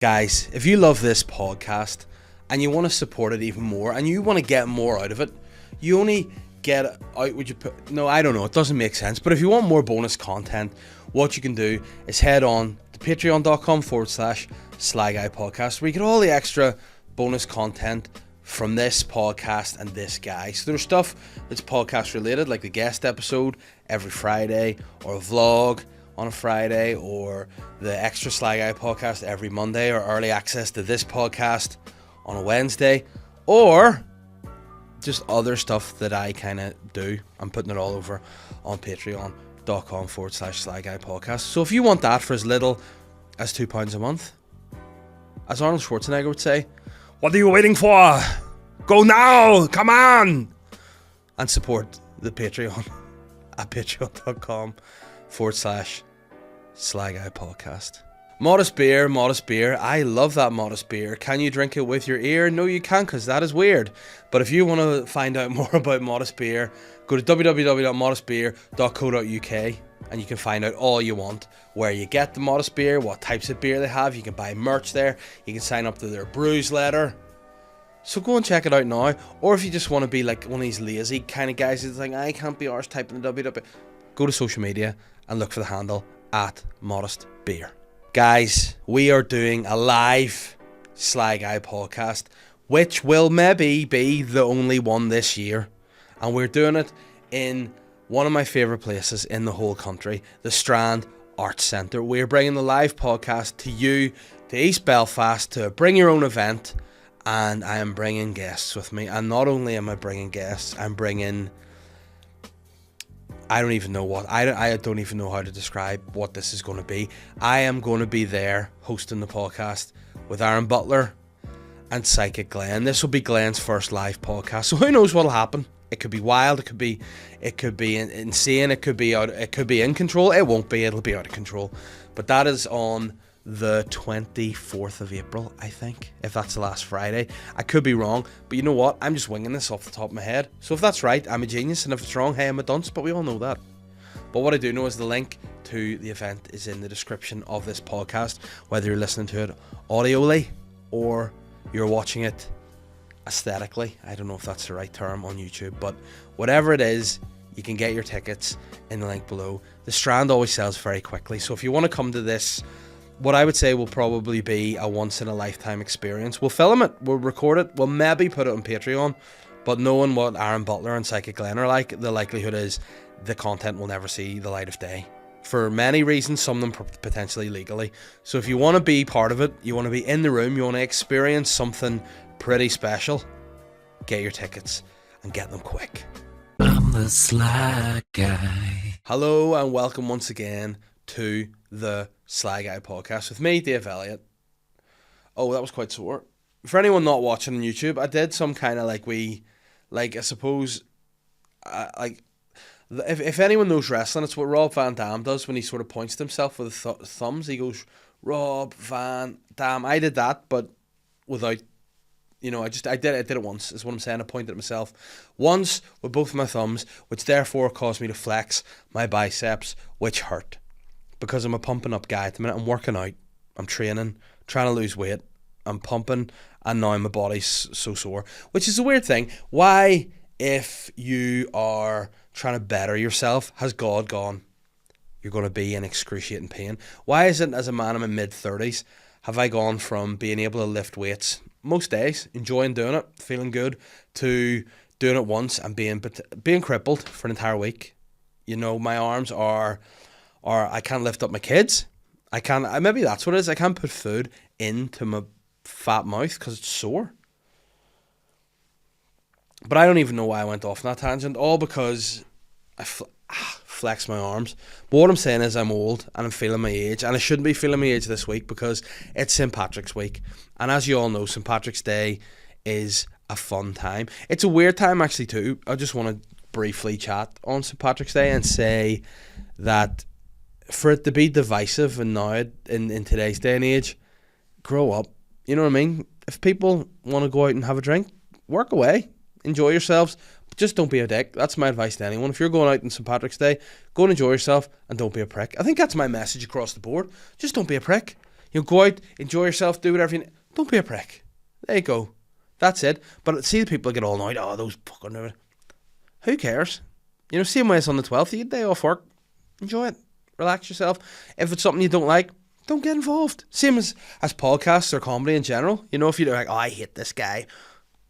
Guys, if you love this podcast and you want to support it even more and you want to get more out of it, you only get out what you put. No, I don't know. It doesn't make sense. But if you want more bonus content, what you can do is head on to patreon.com/Sly Guy Podcast, where you get all the extra bonus content from this podcast and this guy. So there's stuff that's podcast related, like the guest episode every Friday, or a vlog on a Friday, or the extra Sly Guy podcast every Monday, or early access to this podcast on a Wednesday, or just other stuff that I kind of do. I'm putting it all over on patreon.com/Sly Guy Podcast. So if you want that for as little as £2 a month, as Arnold Schwarzenegger would say, what are you waiting for? Go now! Come on! And support the Patreon at patreon.com/Sly Guy Podcast. Modest beer, modest beer. I love that modest beer. Can you drink it with your ear? No, you can't, because that is weird. But if you want to find out more about modest beer, go to www.modestbeer.co.uk and you can find out all you want. Where you get the modest beer, what types of beer they have. You can buy merch there. You can sign up to their brews letter. So go and check it out now. Or if you just want to be like one of these lazy kind of guys who's like, I can't be arsed typing the www. Go to social media and look for the handle at Modest Beer. Guys, we are doing a live Sly Guy podcast, which will maybe be the only one this year. And we're doing it in one of my favourite places in the whole country, the Strand Arts Centre. We're bringing the live podcast to you, to East Belfast, to bring your own event. And I am bringing guests with me. And not only am I bringing guests, I'm bringing... I don't even know what. I don't even know how to describe what this is going to be. I am going to be there hosting the podcast with Aaron Butler and Psychic Glenn. This will be Glenn's first live podcast, so who knows what'll happen. It could be wild. It could be insane. It could be in control. It won't be. It'll be out of control. But that is on the 24th of April, I think, if that's the last Friday. I could be wrong, but you know what? I'm just winging this off the top of my head. So if that's right, I'm a genius, and if it's wrong, hey, I'm a dunce, but we all know that. But what I do know is the link to the event is in the description of this podcast, whether you're listening to it audioly or you're watching it aesthetically. I don't know if that's the right term on YouTube, but whatever it is, you can get your tickets in the link below. The Strand always sells very quickly, so if you want to come to this, what I would say will probably be a once-in-a-lifetime experience. We'll film it, we'll record it, we'll maybe put it on Patreon, but knowing what Aaron Butler and Psychic Glenn are like, the likelihood is the content will never see the light of day. For many reasons, some of them potentially legally. So if you want to be part of it, you want to be in the room, you want to experience something pretty special, get your tickets and get them quick. I'm the Sly Guy. Hello and welcome once again to the Sly Guy Podcast with me, Dave Elliott. Oh, that was quite sore. For anyone not watching on YouTube, I did some kind of I suppose, if anyone knows wrestling, it's what Rob Van Dam does when he sort of points to himself with his thumbs. He goes, Rob Van Dam. I did that, but without, I did it once, is what I'm saying. I pointed at myself once with both of my thumbs, which therefore caused me to flex my biceps, which hurt. Because I'm a pumping up guy at the minute. I'm working out, I'm training, trying to lose weight, I'm pumping, and now my body's so sore. Which is a weird thing. Why, if you are trying to better yourself, has God gone, you're going to be in excruciating pain? Why is it, as a man in my mid-30s, have I gone from being able to lift weights most days, enjoying doing it, feeling good, to doing it once and being crippled for an entire week? My arms are I can't lift up my kids. Maybe that's what it is. I can't put food into my fat mouth because it's sore. But I don't even know why I went off on that tangent. All because I flex my arms. But what I'm saying is I'm old and I'm feeling my age. And I shouldn't be feeling my age this week because it's St. Patrick's week. And as you all know, St. Patrick's Day is a fun time. It's a weird time actually too. I just want to briefly chat on St. Patrick's Day and say that for it to be divisive and now in today's day and age, grow up. You know what I mean? If people want to go out and have a drink, work away, enjoy yourselves, but just don't be a dick. That's my advice to anyone. If you're going out on St. Patrick's Day, go and enjoy yourself and don't be a prick. I think that's my message across the board. Just don't be a prick. You know, go out, enjoy yourself, do whatever you need. Don't be a prick. There you go. That's it. But see the people get all annoyed. Oh, those fucking... Who cares? You know, same way as on the 12th, you get a day off work. Enjoy it. Relax yourself. If it's something you don't like, don't get involved. Same as podcasts or comedy in general. You know, if you're like, oh, I hate this guy,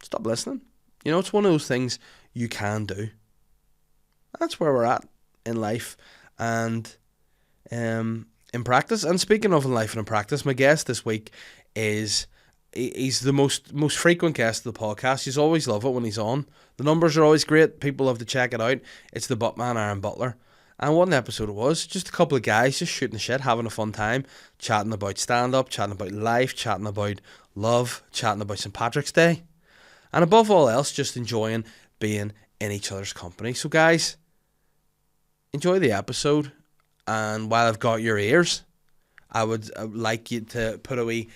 stop listening. You know, it's one of those things you can do. That's where we're at in life and in practice. And speaking of in life and in practice, my guest this week is... He's the most frequent guest of the podcast. You always love it when he's on. The numbers are always great. People love to check it out. It's the Buttman, Aaron Butler. And what an episode it was. Just a couple of guys just shooting the shit, having a fun time, chatting about stand-up, chatting about life, chatting about love, chatting about St. Patrick's Day. And above all else, just enjoying being in each other's company. So guys, enjoy the episode. And while I've got your ears, I would like you to put a wee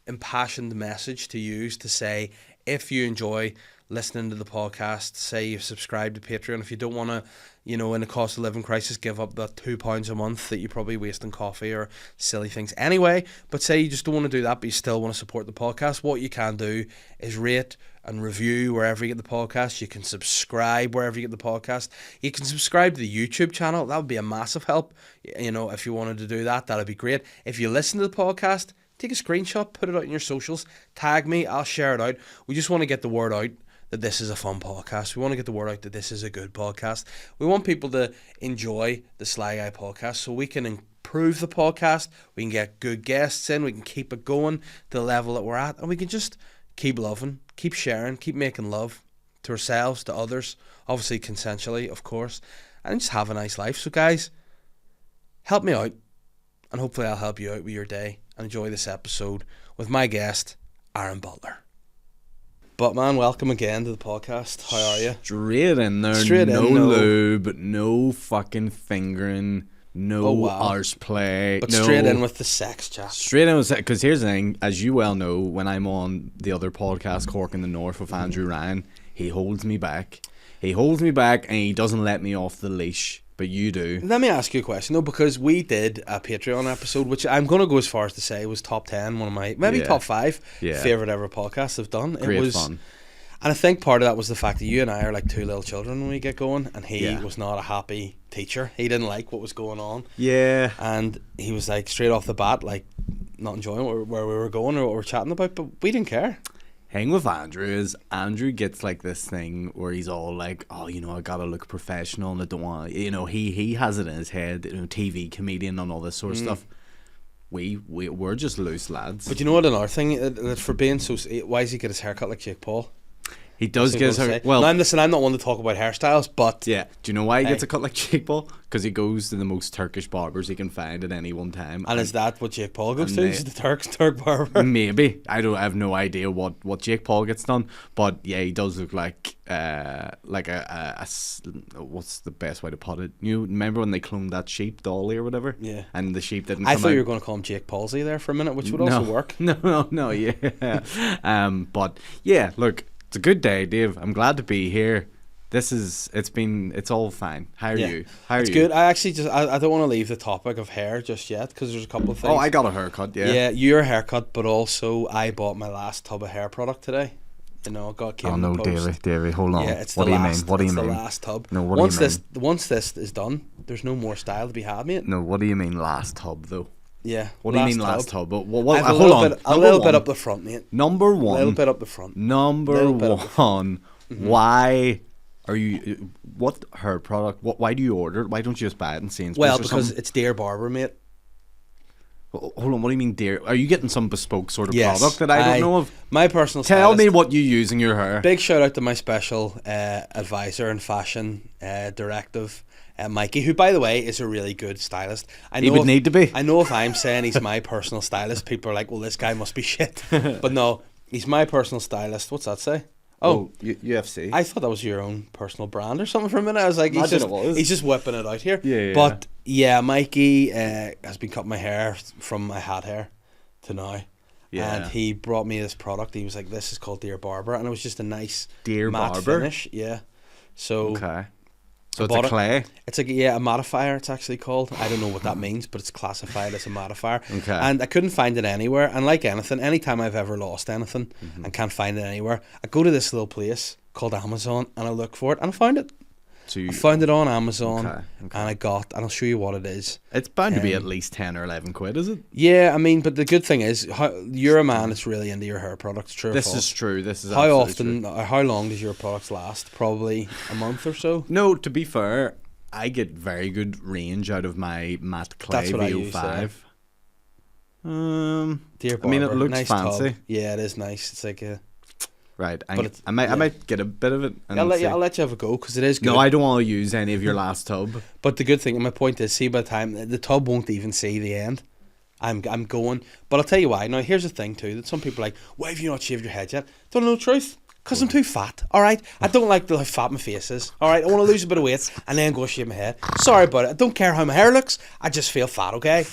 impassioned message to use to say, if you enjoy listening to the podcast, say you've subscribed to Patreon. If you don't want to, you know, in a cost of living crisis, give up that £2 a month that you probably waste on coffee or silly things anyway, but say you just don't want to do that, but you still want to support the podcast, what you can do is rate and review wherever you get the podcast. You can subscribe wherever you get the podcast. You can subscribe to the YouTube channel. That would be a massive help. You know, if you wanted to do that, that'd be great. If you listen to the podcast, take a screenshot, put it out in your socials, tag me, I'll share it out. We just want to get the word out that this is a fun podcast. We want to get the word out that this is a good podcast. We want people to enjoy the Sly Guy podcast so we can improve the podcast, we can get good guests in, we can keep it going to the level that we're at, and we can just keep loving, keep sharing, keep making love to ourselves, to others, obviously consensually, of course, and just have a nice life. So guys, help me out, and hopefully I'll help you out with your day. Enjoy this episode with my guest, Aaron Butler. But man, welcome again to the podcast. How are you? Straight in there. Straight no in, no lube, no fucking fingering, no arse play. But no, straight in with the sex chat. Straight in with sex. Because here's the thing, as you well know, when I'm on the other podcast, Cork in the North with Andrew Ryan, he holds me back. He holds me back and he doesn't let me off the leash. But you do. Let me ask you a question though, because we did a Patreon episode, which I'm going to go as far as to say was top 10, one of my, maybe top 5 favourite ever podcasts I've done. Great it was fun. And I think part of that was the fact that you and I are like two little children when we get going, and he was not a happy teacher. He didn't like what was going on. Yeah. And he was like straight off the bat, like not enjoying where we were going or what we were chatting about, but we didn't care. Thing with Andrew is Andrew gets like this thing where he's all like, oh, you know, I gotta look professional and I don't want, you know, he has it in his head, you know, TV comedian and all this sort of stuff. We're just loose lads. But you know what, another thing that for being so, why does he get his haircut like Jake Paul? He does get his hair. Well, now, I'm not one to talk about hairstyles, but yeah. Do you know why he gets a cut like Jake Paul? Because he goes to the most Turkish barbers he can find at any one time. And is that what Jake Paul goes to? Is the Turk barber? Maybe. I have no idea what Jake Paul gets done, but yeah, he does look like a what's the best way to put it? You remember when they cloned that sheep Dolly or whatever? Yeah. And the sheep didn't. I thought you were going to call him Jake Palsy there for a minute, which would also work. No, yeah. But yeah, look. It's a good day, Dave. I'm glad to be here. It's all fine. How are you? It's good. I actually I don't want to leave the topic of hair just yet because there's a couple of things. Oh, I got a haircut, yeah. Yeah, your haircut, but also I bought my last tub of hair product today. You know, came oh no, Davey, hold on. Yeah, it's what the do last, you mean? What do you mean? The last tub. No, what do you mean? Once this is done, there's no more style to be had, mate. No, what do you mean last tub though? Yeah. What do you mean last tub? But hold on. A little bit up the front, mate. Number one. A little bit up the front. Number one. Why are you? What hair product? Why do you order it? Why don't you just buy it in Sainsbury's? Well, because it's Dear Barber, mate. Hold on. What do you mean, Dear? Are you getting some bespoke sort of product that I don't know of? My personal Tell stylist, me what you use in your hair. Big shout out to my special advisor and fashion directive. Mikey, who by the way is a really good stylist. He would need to be. I know if I'm saying he's my personal stylist, people are like, well, this guy must be shit. But no, he's my personal stylist. What's that say? Oh, UFC. I thought that was your own personal brand or something for a minute. I was like, he's just whipping it out here. Yeah. But yeah, Mikey has been cutting my hair from my hat hair to now. Yeah. And he brought me this product. He was like, this is called Dear Barber. And it was just a nice Dear matte Barber? finish. Yeah. So okay. So it's a clay. It's like a mattifier. It's actually called. I don't know what that means, but it's classified as a mattifier. Okay. And I couldn't find it anywhere. And like anything, anytime I've ever lost anything and can't find it anywhere, I go to this little place called Amazon and I look for it and I found it. So I found it on Amazon, Okay. and I'll show you what it is. It's bound to be at least 10 or 11 quid, is it? Yeah, I mean, but the good thing is, you're a man that's really into your hair products. True. This is true. This is how absolutely often, true. how long does your products last? Probably a month or so. No, to be fair, I get very good range out of my matte clay That's what I use, VO5. Dear I mean, it Barber, looks nice fancy. tub. Yeah, it is nice. It's like a. Right, But I might get a bit of it. And I'll let see. you have a go because it is good. No, I don't want to use any of your last tub. But the good thing, and my point is, see, by the time the tub won't even see the end. I'm going, but I'll tell you why. Now, here's the thing too: that some people are like, why have you not shaved your head yet? Don't know the truth. Because I'm too fat. All right, I don't like how fat my face is. All right, I want to lose a bit of weight and then go shave my head. Sorry about it. I don't care how my hair looks. I just feel fat. Okay.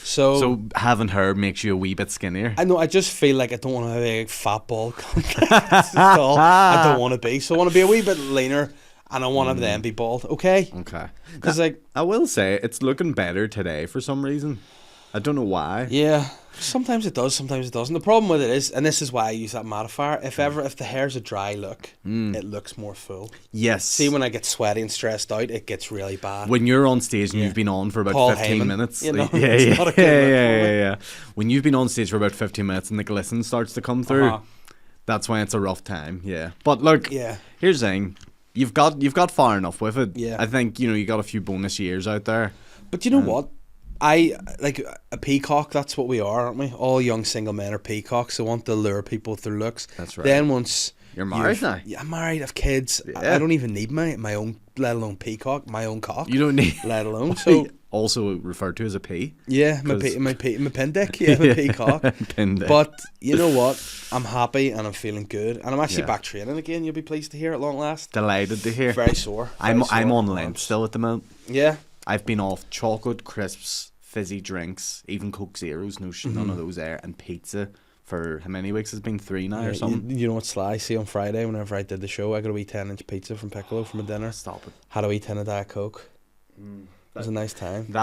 So having hair makes you a wee bit skinnier. I know. I just feel like I don't want to have a fat ball. That's all. I don't want to be. So I want to be a wee bit leaner, and I want to then be bald. Okay. Okay. Because like I will say it's looking better today for some reason. I don't know why. yeah, sometimes it does, sometimes it doesn't. The problem with it is, and this is why I use that mattifier. If the hair's a dry look, it looks more full. Yes. See, when I get sweaty and stressed out, it gets really bad. When you're on stage and you've been on for about Paul 15 Heyman, minutes. you know, yeah, it's not a good look. yeah. When you've been on stage for about 15 minutes and the glisten starts to come through, that's when it's a rough time. Yeah. But look, here's the thing. You've got far enough with it. Yeah. I think, you got a few bonus years out there. But you know what? I like a peacock. That's what we are, aren't we? All young single men are peacocks. They want to lure people with their looks. That's right. Then once You're married now. Yeah, I'm married. I've kids. Yeah. I don't even need my own, let alone peacock, my own cock. You don't need. Let alone so. Also referred to as a pea. Yeah, my pin dick. Yeah, my peacock. Pin dick. But you know what? I'm happy and I'm feeling good, and I'm actually back training again. You'll be pleased to hear at long last. Delighted to hear. Very sore. I'm on Lent still at the moment. Yeah. I've been off chocolate, crisps, fizzy drinks, even Coke Zeros, none of those there, and pizza for how many weeks? It's been 3 now or something. You know what SLY? See, on Friday, whenever I did the show, I got a wee 10-inch pizza from Piccolo for my dinner. Stop it. Had a wee tin of Diet Coke. It was a nice time.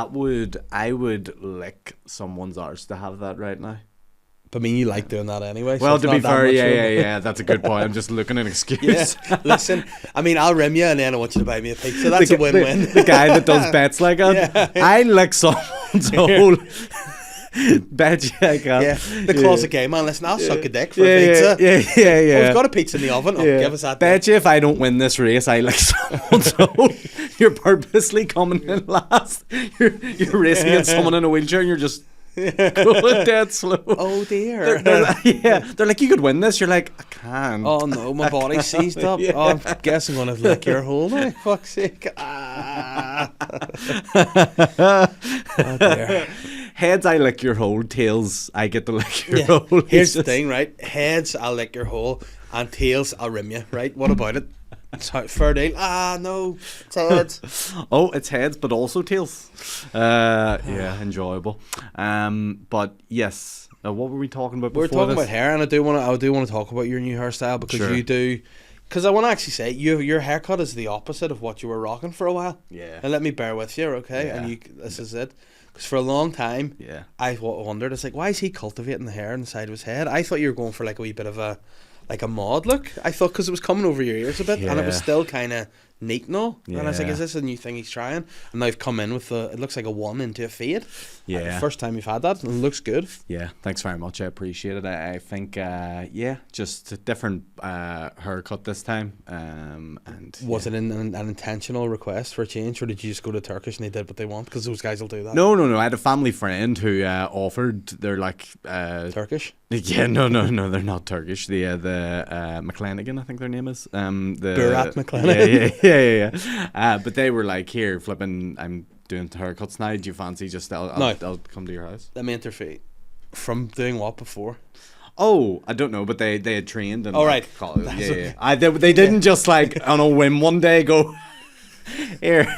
I would lick someone's arse to have that right now. But I mean, you like doing that anyway. Well, so to be fair, yeah, that's a good point. I'm just looking at an excuse. Yeah, listen, I mean, I'll rim you and then I want you to buy me a pizza. That's a win-win. The guy that does bets like that, I lick someone's whole... Bet you I can. Yeah, the closet game, man. Listen, I'll suck a dick for a pizza. Yeah. Oh, we've got a pizza in the oven. Oh, give us that. Bet you if I don't win this race, I lick someone's hole. You're purposely coming in last. You're racing against someone in a wheelchair and you're just going dead slow. Oh dear. They're like, you could win this. You're like, I can't. Oh no, my body's seized up. Yeah. Oh, I guess I'm gonna lick your hole now. Fuck's sake. Oh dear. Heads, I lick your hole. Tails, I get to lick your hole. Here's the thing, right? Heads, I'll lick your hole, and tails, I'll rim you. Right? What about it? Fair deal. No, it's heads. Oh, it's heads, but also tails. Yeah, enjoyable. But yes, what were we talking about? We're before talking this? about hair, and I do want to talk about your new hairstyle because Sure. you do. Because I want to actually say your haircut is the opposite of what you were rocking for a while. Yeah. And let me bear with you, okay? Yeah. And this is it. Because for a long time, Yeah. I wondered, it's like, why is he cultivating the hair on the side of his head? I thought you were going for like a wee bit of a mod look. I thought because it was coming over your ears a bit, and it was Yeah. still kind of neat and all. And I was like, Yeah. is this a new thing he's trying? And now I've come in with it looks like a 1 into a fade. Yeah. First time you've had that, and it looks good. Yeah, thanks very much. I appreciate it. I think, just a different haircut this time. And Was it an intentional request for a change, or did you just go to Turkish and they did what they want? Because those guys will do that. No. I had a family friend who offered. They're like Turkish? Yeah, no, they're not Turkish. The McClanagan, I think their name is. Burat McClanagan. Yeah. But they were like, here, flipping. I'm doing haircuts now. Do you fancy just I'll come to your house? Let me interfere. From doing what before? Oh, I don't know, but they had trained and right. They didn't just like on a whim one day go. Here,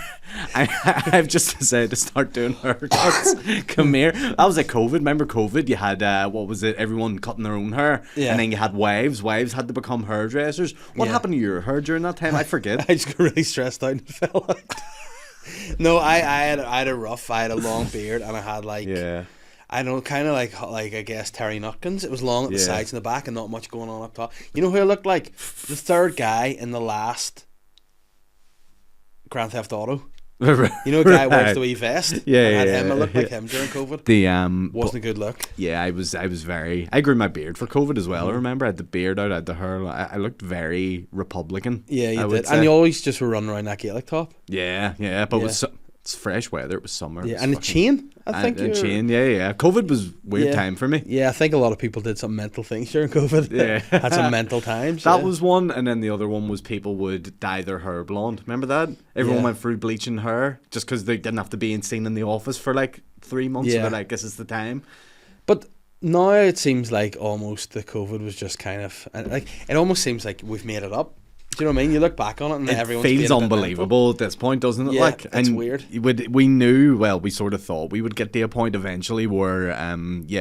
I've just decided to start doing haircuts. Come here. That was like COVID. Remember COVID? You had, what was it? Everyone cutting their own hair. Yeah. And then you had wives. Wives had to become hairdressers. What happened to your hair during that time? I forget. I just got really stressed out and fell out. No, I had a rough. I had a long beard, and I had like, I don't know, kind of like I guess Terry Nutkins. It was long at the sides and the back, and not much going on up top. You know who I looked like? The third guy in the last Grand Theft Auto. You know, a guy wears the wee vest. I looked like him during COVID. Wasn't a good look. Yeah, I was very. I grew my beard for COVID as well. I remember I had the beard out, I had the hair. I looked very Republican. Yeah, you did, and you always just were running around that Gaelic top. Yeah, but it's fresh weather. It was summer. Yeah, and the chain. I think the chain. Yeah. COVID was weird time for me. Yeah, I think a lot of people did some mental things during COVID. Yeah, had some mental times. That was one, and then the other one was people would dye their hair blonde. Remember that? Everyone went through bleaching hair just because they didn't have to be seen in the office for like 3 months. So they're like, this is the time. But now it seems like almost the COVID was just kind of like, it almost seems like we've made it up. Do you know what I mean? You look back on it and everyone's feels unbelievable at this point, doesn't it? Yeah, like, it's weird. We knew, well, we sort of thought we would get to a point eventually where,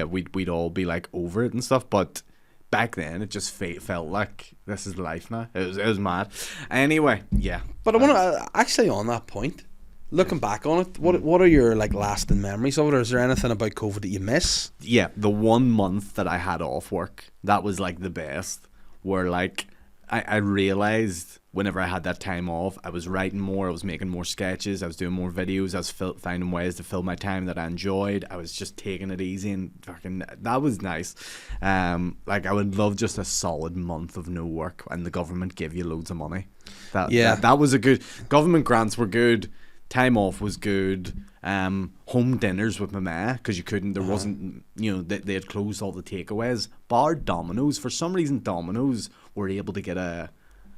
we'd all be like over it and stuff. But back then, it just felt like this is life now. It was mad. Anyway, yeah. But I want to actually on that point, looking back on it, what are your like lasting memories of it? Or is there anything about COVID that you miss? Yeah, the 1 month that I had off work, that was like the best. Where like I realized whenever I had that time off, I was writing more, I was making more sketches, I was doing more videos, I was finding ways to fill my time that I enjoyed. I was just taking it easy and fucking, that was nice. Like I would love just a solid month of no work and the government gave you loads of money. That was a good, government grants were good, time off was good. Home dinners with my ma, because you couldn't, there wasn't, they had closed all the takeaways, bar Domino's. For some reason Domino's were able to get a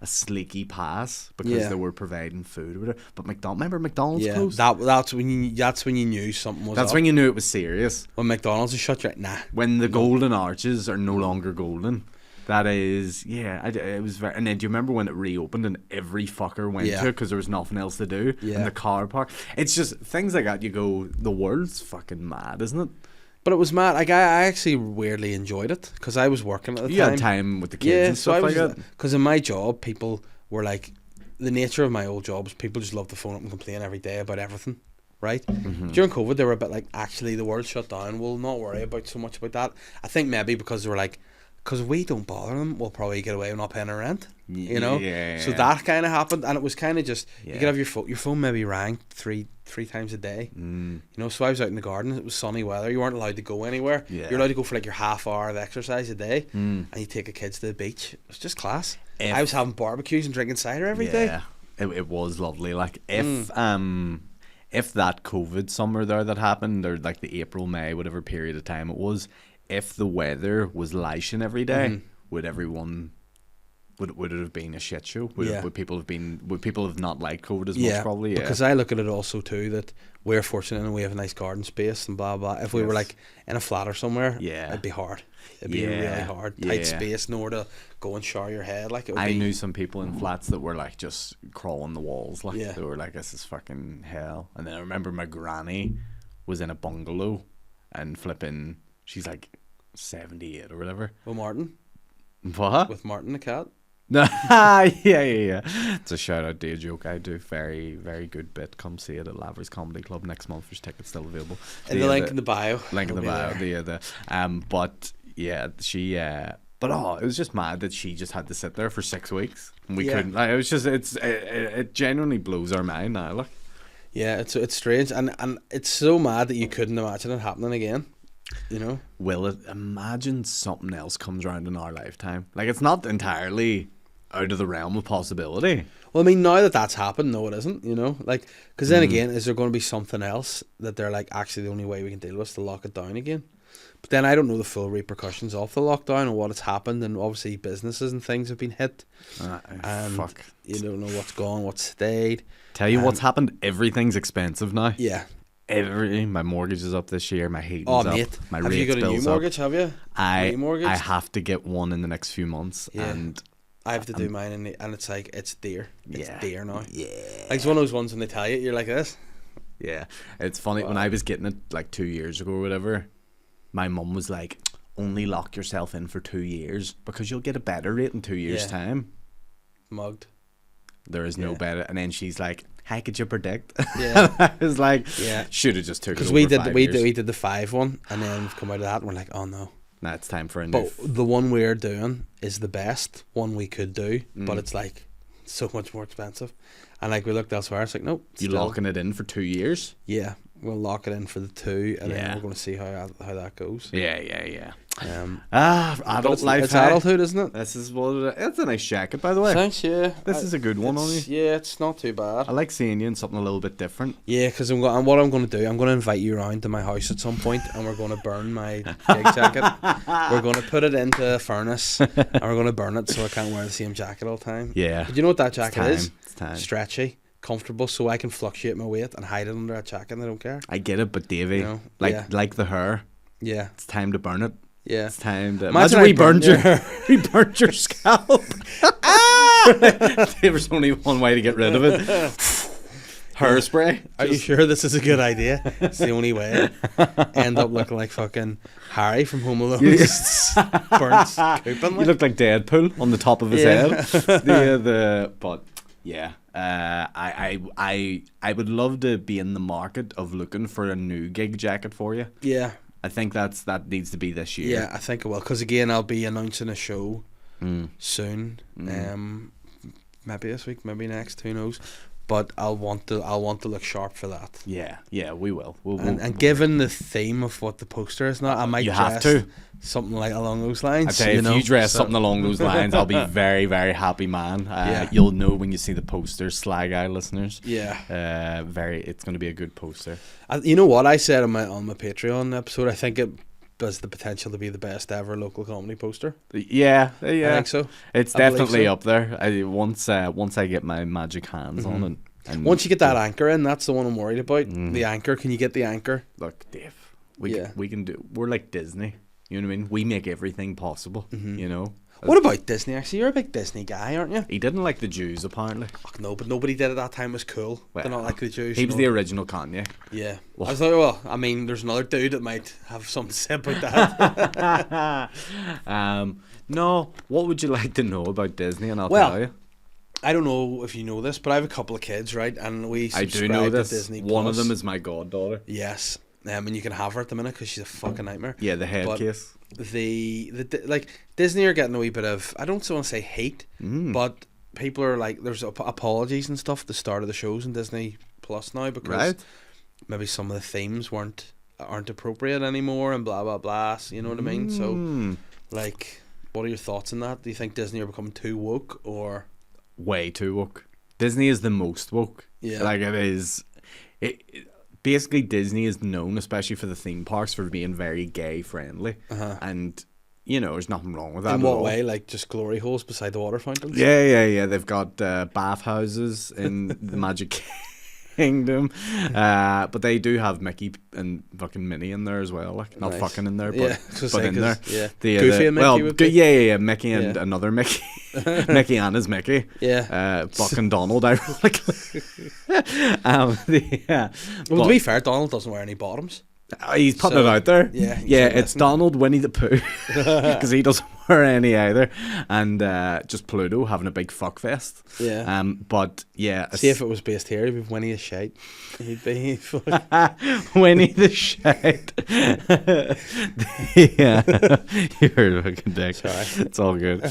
sleeky pass because they were providing food. But remember McDonald's closed? That's when you knew something was That's up. when you knew it was serious. When McDonald's is shut, right? Nah. When the golden arches are no longer golden. That is, it was very. And then do you remember when it reopened and every fucker went to it because there was nothing else to do? Yeah. And the car park. It's just things like that. You go, the world's fucking mad, isn't it? But it was mad. Like I actually weirdly enjoyed it because I was working at the time. You had time with the kids and stuff like that. Because in my job, people were like, the nature of my old job is people just love to phone up and complain every day about everything. Right? During COVID, they were a bit like, actually, the world shut down. We'll not worry about so much about that. I think maybe because they were like, because we don't bother them, we'll probably get away with not paying our rent. You know? So that kind of happened, and it was kind of just, you could have your phone maybe rang three times a day. You know, so I was out in the garden, it was sunny weather, you weren't allowed to go anywhere. You're allowed to go for like your half hour of exercise a day, and you take the kids to the beach. It was just class. I was having barbecues and drinking cider every day. It was lovely. Like, if that COVID summer there that happened, or like the April, May, whatever period of time it was, if the weather was lashing every day, would everyone would it have been a shit show? Would people have not liked COVID as much probably? Yeah. Because I look at it also too that we're fortunate and we have a nice garden space and blah blah. If we were like in a flat or somewhere, it'd be hard. It'd be really hard. Tight space, nowhere to go and shower your head. Like I knew some people in flats that were like just crawling the walls. Like they were like, this is fucking hell. And then I remember my granny was in a bungalow and flipping. She's like 78 or whatever. With Martin. What? With Martin the cat. yeah. It's a shout out to a joke I do. Very, very good bit. Come see it at Lavery's Comedy Club next month. There's tickets still available. In the link in the bio. Link in the bio. But yeah, she. But it was just mad that she just had to sit there for 6 weeks and we couldn't. Like, it was just it genuinely blows our mind now. Look. Yeah, it's strange and it's so mad that you couldn't imagine it happening again. You know, will it? Imagine something else comes around in our lifetime. Like, it's not entirely out of the realm of possibility. Well, I mean, now that that's happened, no, it isn't. You know, like, because then again, is there going to be something else that they're like, actually, the only way we can deal with is to lock it down again? But then I don't know the full repercussions of the lockdown and what has happened, and obviously businesses and things have been hit. And you don't know what's gone, what's stayed. Tell you what's happened. Everything's expensive now. Yeah. My mortgage is up this year. My heating's up. Mate. My have you got a new mortgage? Have you? I have to get one in the next few months, and I have to do mine, and it's like, it's dear. It's Yeah. dear now. Yeah. Like, it's one of those ones when they tell you, you're like this. Yeah. It's funny, when I was getting it like 2 years ago or whatever, my mum was like, only lock yourself in for 2 years because you'll get a better rate in 2 years' time. Mugged. There is no better. And then she's like, how could you predict? Yeah. I was like, Yeah. should have just took it Because over we did 5 we years. did the 5 one, and then we've come out of that and we're like, oh no. Nah, it's time for a new. But the one we're doing is the best one we could do, but it's like so much more expensive. And like, we looked elsewhere, it's like, nope. You locking it in for 2 years? Yeah, we'll lock it in for the 2, and then Yeah. we're going to see how that goes. Yeah. But Adult it's, life. it's adulthood, isn't it? This is what it is. It's a nice jacket, by the way. Thanks, yeah. This is a good one on you. Yeah, it's not too bad. I like seeing you in something a little bit different. Yeah, because what I'm going to do, I'm going to invite you around to my house at some point, and we're going to burn my gig jacket. We're going to put it into a furnace, and we're going to burn it so I can't wear the same jacket all the time. Yeah. But you know what that jacket is? It's time. Stretchy, comfortable, so I can fluctuate my weight and hide it under a jacket, and I don't care. I get it, but Davey, You know, like the hair, Yeah, it's time to burn it. yeah. It's time to. Imagine Imagine I we burned burned your, we burnt your scalp. There was only one way to get rid of it. Hairspray. Are you sure this is a good idea? It's the only way. End up looking like fucking Harry from Home Alone. Burnt scooping. You look like Deadpool on the top of his head. But yeah, I would love to be in the market of looking for a new gig jacket for you. Yeah, I think that needs to be this year. yeah, I think it will. Because again, I'll be announcing a show soon. Maybe this week, maybe next. Who knows? But I'll want to look sharp for that. Yeah, we will. And given the theme of what the poster is now, I might You dress have to. something like along those lines. I tell you, if you dress something along those lines, I'll be very, very happy, man. Yeah. You'll know when you see the poster, Sly Guy listeners. Yeah. It's going to be a good poster. You know what I said on my Patreon episode? I think it has the potential to be the best ever local comedy poster. Yeah. I think so. It's I believe definitely so. up there. Once I get my magic hands on it. And Once you get that anchor in, that's the one I'm worried about. The anchor. Can you get the anchor? Look, Dave, Yeah. we can do. We're like Disney. You know what I mean? We make everything possible. You know. What about Disney? Actually, you're a big Disney guy, aren't you? He didn't like the Jews, apparently. Fuck no, but nobody did at that time was cool. Well, They're not like the Jews. He was the original Kanye. Yeah. I was like, well, I mean, there's another dude that might have something to say about that. No, what would you like to know about Disney? And I'll Well, tell you. I don't know if you know this, but I have a couple of kids, right? And we I subscribe do know to this. Disney One of Plus. them is my goddaughter. Yes. And you can have her at the minute because she's a fucking nightmare. Yeah, the head But case. the like Disney are getting a wee bit of, I don't want to say hate, but people are like, there's apologies and stuff at the start of the shows in Disney Plus now because Right. maybe some of the themes aren't appropriate anymore and blah blah blah. So, you know what I mean? So like, what are your thoughts on that? Do you think Disney are becoming too woke or? Way too woke. Disney is the most woke. Yeah. Like it is. Basically, Disney is known, especially for the theme parks, for being very gay friendly, and you know, there's nothing wrong with that. In at what all. way? Like just glory holes beside the water fountains? Yeah. They've got bathhouses in the Magic Kingdom, but they do have Mickey and fucking Minnie in there as well. Like not Nice. fucking in there, but, Yeah, but in there. Yeah. The, Goofy and Mickey well, would be? yeah, Mickey and Yeah. another Mickey, Mickey and his Mickey. Yeah. Buck and Donald, ironically. Well, but to be fair, Donald doesn't wear any bottoms. he's putting So, it out there. yeah, you Yeah, should it's listen. Donald Winnie the Pooh because he doesn't wear any either, and just Pluto having a big fuck fest. Yeah. But yeah, See if it was based here, he'd be Winnie a shite. He'd be Winnie the Shite. Yeah, you're a fucking dick. Sorry. It's all good.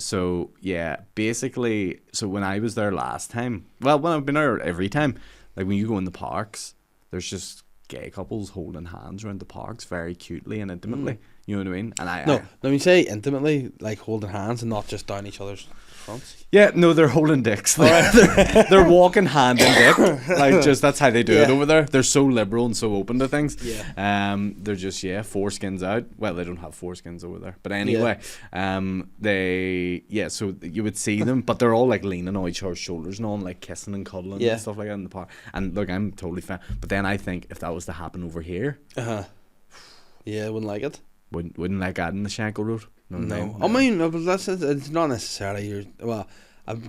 So yeah, basically, so when I was there last time, well, when I've been there every time, like when you go in the parks, there's just gay couples holding hands around the parks very cutely and intimately. You know what I mean? And I No, when you say intimately, like holding hands and not just down each other's fronts. yeah, no, they're holding dicks. They're walking hand in dick. Like, just that's how they do it Yeah. over there. They're so liberal and so open to things. Yeah. They're just foreskins out. Well, they don't have foreskins over there, but anyway, so you would see them, but they're all like leaning on each other's shoulders and all, and like kissing and cuddling Yeah. and stuff like that in the park. And look, I'm totally fine. But then I think if that was to happen over here, Yeah, I wouldn't like it. Wouldn't like adding the Shankill Road. No. I mean, but it's not necessarily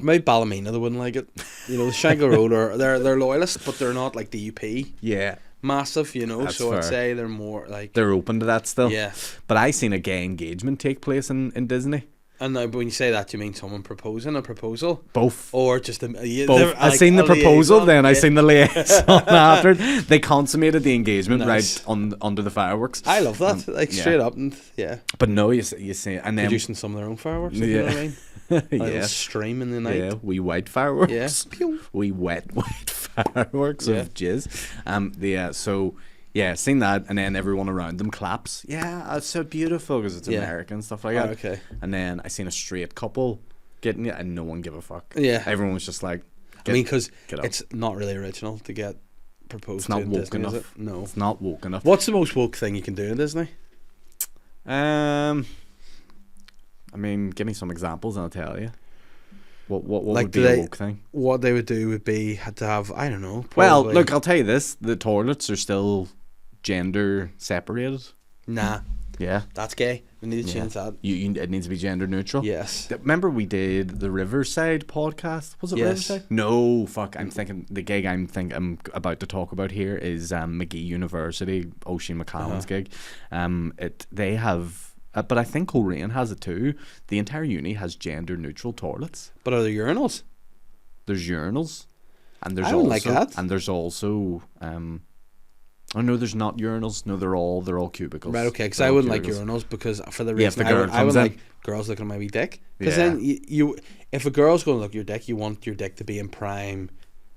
maybe Ballymena they wouldn't like it. You know, the Shankill Road they're loyalists, but they're not like the UP. Yeah. Massive, you know. That's so fair. I'd say they're more like they're open to that still. Yeah. But I seen a gay engagement take place in Disney. And now, when you say that, you mean someone proposing a proposal? Both. Or just both. I seen the proposal, then I seen the liaison after. They consummated the engagement right under the fireworks. I love that, straight up, and yeah. But no, you see, and then producing some of their own fireworks. You know what I mean? Yeah. Stream in the night. Yeah, wee white fireworks. Yeah. Wee wet fireworks of jizz. So. Yeah, seen that, and then everyone around them claps. Yeah, it's so beautiful because it's American and stuff like that. Okay. And then I seen a straight couple getting it, and no one gave a fuck. Yeah. Everyone was just like, because it's not really original to get proposed. It's not to in woke Disney, enough. is it? No, it's not woke enough. What's the most woke thing you can do in Disney? I mean, give me some examples, and I'll tell you. What like would be a woke thing? What they would do would be had to have, I don't know. Probably. Well, look, I'll tell you this: the toilets are still gender separated. Nah. Yeah. That's gay. We need to change that. It needs to be gender neutral. Yes. Remember we did the Riverside podcast? Was it Riverside? No, fuck. I'm thinking the gig I'm about to talk about here is McGee University, Oisin McCallum's gig. They have but I think Coleraine has it too. The entire uni has gender neutral toilets. But are there urinals? There's urinals. And there's I don't like that. And there's also oh no, there's not urinals. No, they're all cubicles. Right, okay. Because I wouldn't like urinals because for the reason I would like girls looking at my wee dick. Because then you, if a girl's going to look at your dick, you want your dick to be in prime,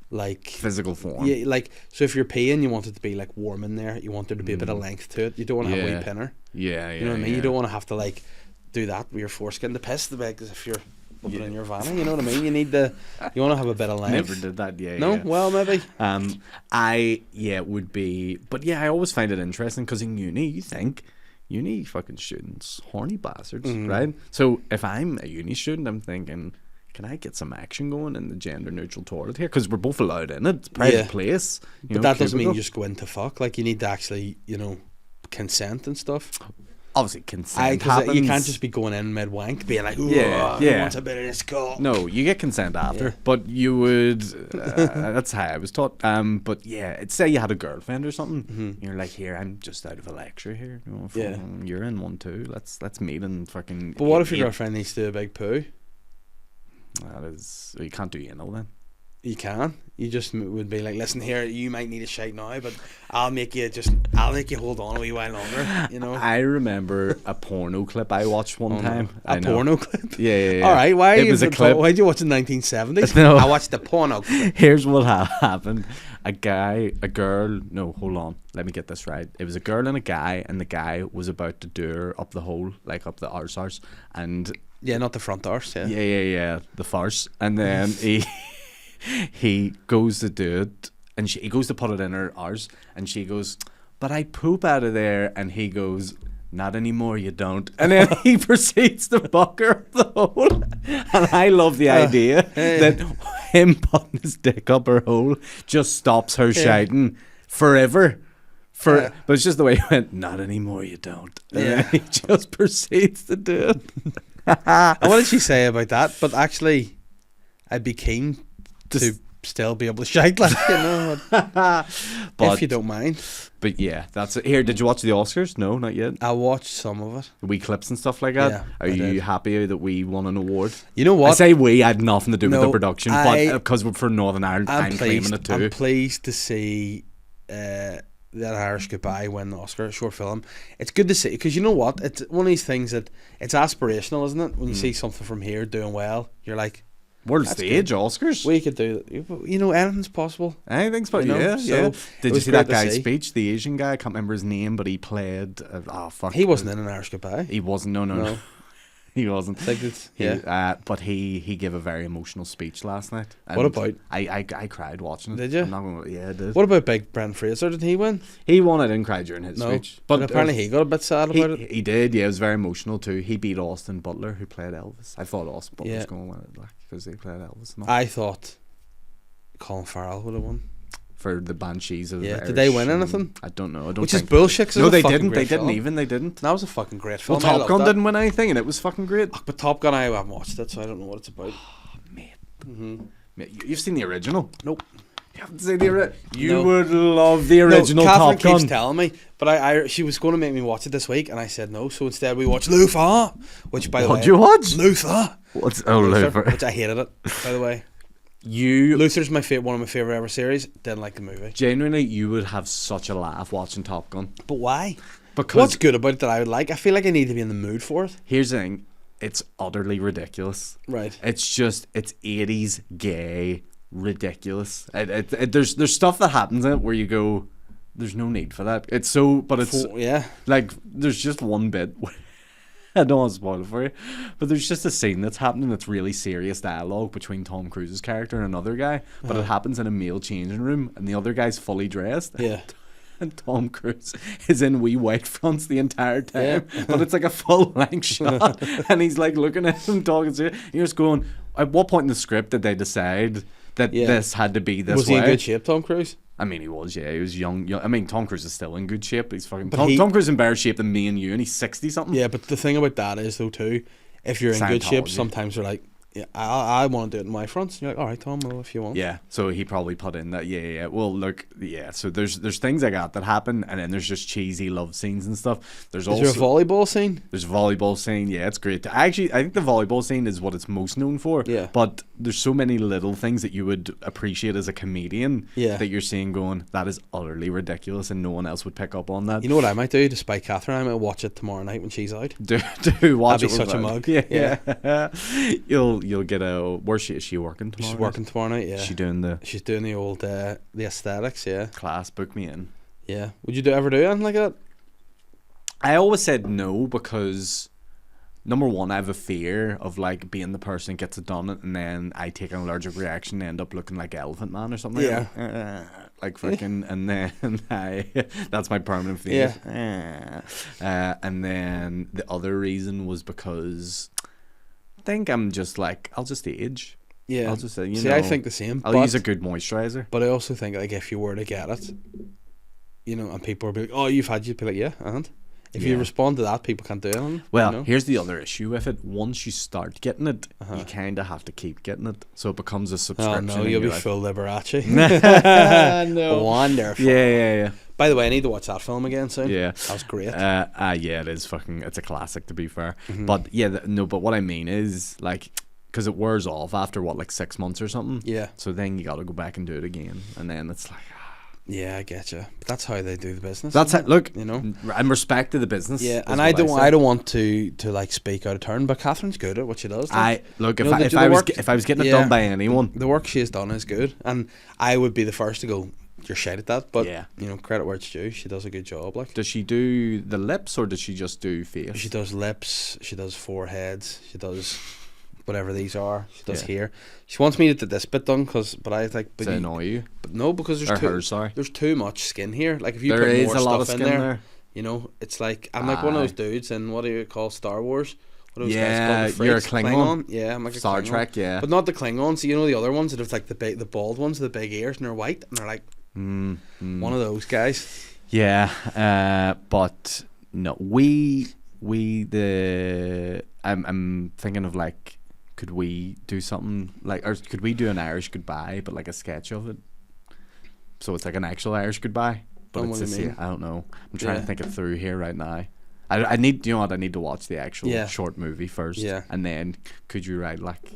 like physical form. Yeah, like so if you're peeing, you want it to be like warm in there. You want there to be a bit of length to it. You don't want to have a wee pinner. Yeah, you know what I mean. You don't want to have to like do that with your foreskin to piss the bed because if you're open in your vanny, you know what I mean. You want to have a bit of length. Never did that. Yeah. No. Yeah. Well, maybe. It would be, but yeah, I always find it interesting because in uni, uni fucking students, horny bastards, right? So if I'm a uni student, I'm thinking, can I get some action going in the gender neutral toilet here? Because we're both allowed in it. It's a private place. But that doesn't mean you just go in to fuck. Like you need to actually, consent and stuff. Obviously, consent happens. You can't just be going in mid-wank being like, I want a bit of this cock. No, you get consent after. But you would... that's how I was taught. But yeah, say you had a girlfriend or something. You're like, here, I'm just out of a lecture here. You're in one too. Let's meet and fucking... But what if your girlfriend needs to do a big poo? You can't do anal then. You can. You just would be like, listen here, you might need a shite now, but I'll make you hold on a wee while longer. I remember a porno clip I watched one time. A porno clip? Yeah. All right. Why? It was a clip. Why did you watch in 1970s? No. I watched the porno clip. Here's what happened. Hold on. Let me get this right. It was a girl and the guy was about to do her up the hole, like up the arse, and... Yeah, not the front arse, yeah. Yeah, the farce. And then he goes to do it, and he goes to put it in her arse, and she goes, but I poop out of there, and he goes, not anymore, you don't. And then he proceeds to fuck her up the hole. And I love the idea that him putting his dick up her hole just stops her shouting forever. But it's just the way he went, not anymore, you don't. And then he just proceeds to do it. What did she say about that? But actually, I'd be keen to still be able to shout like, but if you don't mind. But yeah, that's it. Here, did you watch the Oscars? No, not yet. I watched some of it. Wee clips and stuff like that. Yeah, Are you happy that we won an award? You know what? I say we had nothing to do with the production, but because we're for Northern Ireland, I'm claiming it too. I'm pleased to see that Irish Goodbye win the Oscar, short film. It's good to see, because you know what? It's one of these things that it's aspirational, isn't it? When you see something from here doing well, you're like, world stage, good. Oscars. We could do that. Anything's possible. Anything's possible. Yeah. Did you see that guy's speech? The Asian guy, I can't remember his name, but he played. He wasn't in an Irish Goodbye. He wasn't. No. He wasn't. But he gave a very emotional speech last night. What about? I cried watching it. Did you? I did. What about Big Brendan Fraser? Did he win? He won. I didn't cry during his speech. But apparently he got a bit sad about it. He did. Yeah, it was very emotional too. He beat Austin Butler, who played Elvis. I thought Austin Butler was going to win it, because he played Elvis. I thought Colin Farrell would have won. for the Banshees of Yeah, Irish. did they win anything? I don't know. I don't Which is think bullshit. 'Cause No, it was a they fucking didn't. great They didn't film. even. They didn't. That was a fucking great Well, film. I Top loved Gun that. didn't win anything, and it was fucking great. But Top Gun, I haven't watched it, so I don't know what it's about. Mate, you've seen the original? Nope. You haven't seen the original? You No. would love the original Catherine Top Gun. keeps telling me, but she was going to make me watch it this week, and I said no. So instead, we watched Luther, which by the way, What'd you watch? Luther. What's Luther, which I hated it. By the way, You Luther's one of my favorite ever series. Didn't like the movie. genuinely, you would have such a laugh watching Top Gun. But why? Because What's good about it that I would like? I feel like I need to be in the mood for it. here's the thing, it's utterly ridiculous. Right. It's 80s gay ridiculous. There's stuff that happens in it where you go, there's no need for that. It's so, but it's Yeah. like there's just one bit. I don't want to spoil it for you, but there's just a scene that's happening that's really serious dialogue between Tom Cruise's character and another guy, but it happens in a male changing room, and the other guy's fully dressed. Yeah. And Tom Cruise is in wee white fronts the entire time, Yeah. but it's like a full length shot, and he's like looking at him, talking to him. You're just going, at what point in the script did they decide that this had to be this Was way? he in good shape, Tom Cruise? I mean, he was, yeah. He was young. I mean, Tom Cruise is still in good shape. He's fucking. But Tom Cruise is in better shape than me and you, and he's 60 something. Yeah, but the thing about that is though too, if you're in good shape, Scientology. sometimes you're like, yeah, I want to do it in my fronts. And you're like, all right, Tom, well, if you want. Yeah, so he probably put in that. Yeah. Well, look, yeah. So there's things like that happen, and then there's just cheesy love scenes and stuff. There's Is also there a volleyball scene? There's a volleyball scene. Yeah, it's great. I think the volleyball scene is what it's most known for. Yeah. But there's so many little things that you would appreciate as a comedian. Yeah. That you're seeing going, that is utterly ridiculous, and no one else would pick up on that. You know what I might do, despite Catherine? I might watch it tomorrow night when she's out. Do watch I'd be it such a without- mug. Yeah. You'll get a. Where's she? Is she working tomorrow? She's working tomorrow night. Yeah. She's doing the old the aesthetics. Yeah. class. Book me in. Yeah. Would you ever do anything like that? I always said no because number one, I have a fear of like being the person that gets it done and then I take an allergic reaction and end up looking like Elephant Man or something. Yeah. Like freaking, and then that's my permanent fear. And then the other reason was because I think I'm just like, I'll just age. Yeah. I'll just say, See, I think the same. I'll use a good moisturizer. But I also think like if you were to get it, and people would be like, "Oh, you'd be like, yeah, and." If you respond to that, people can't do anything. Well, here's the other issue with it. Once you start getting it, you kind of have to keep getting it. So it becomes a Oh subscription. no, and you'll be you're like, full Liberace. No. Wonderful. Yeah. By the way, I need to watch that film again soon. Yeah. That was great. Yeah, it is fucking. It's a classic, to be fair. But yeah, but what I mean is like, because it wears off after like 6 months or something. Yeah. So then you got to go back and do it again, and then it's like. Yeah, I get you. But that's how they do the business. That's it. Look, and respect to the business. Yeah, is and what I don't want to like speak out of turn, but Catherine's good at what she does. Like, if I was getting it done by anyone, the work she has done is good, and I would be the first to go, "You're shite at that." But credit where it's due. She does a good job. Like, does she do the lips or does she just do face? She does lips. She does foreheads. She does whatever these are. She does hair. She wants me to get this bit done but I like. Does it annoy you? But no, because there's too much skin here. Like if you there put is more a lot stuff of in skin there, it's like I'm like one of those dudes in what do you call Star Wars? What are those guys called? You're a Klingon. Yeah, I'm like a Star Klingon. Trek. Yeah, but not the Klingons. The other ones that have like the bald ones with the big ears and they're white and they're like one of those guys. Yeah, but no, I'm thinking of like. Could we do something like, or could we do an Irish goodbye, but like a sketch of it? So it's like an actual Irish goodbye, but it's just, I don't know. I'm trying to think it through here right now. I need, you know what? I need to watch the actual short movie first, and then could you write like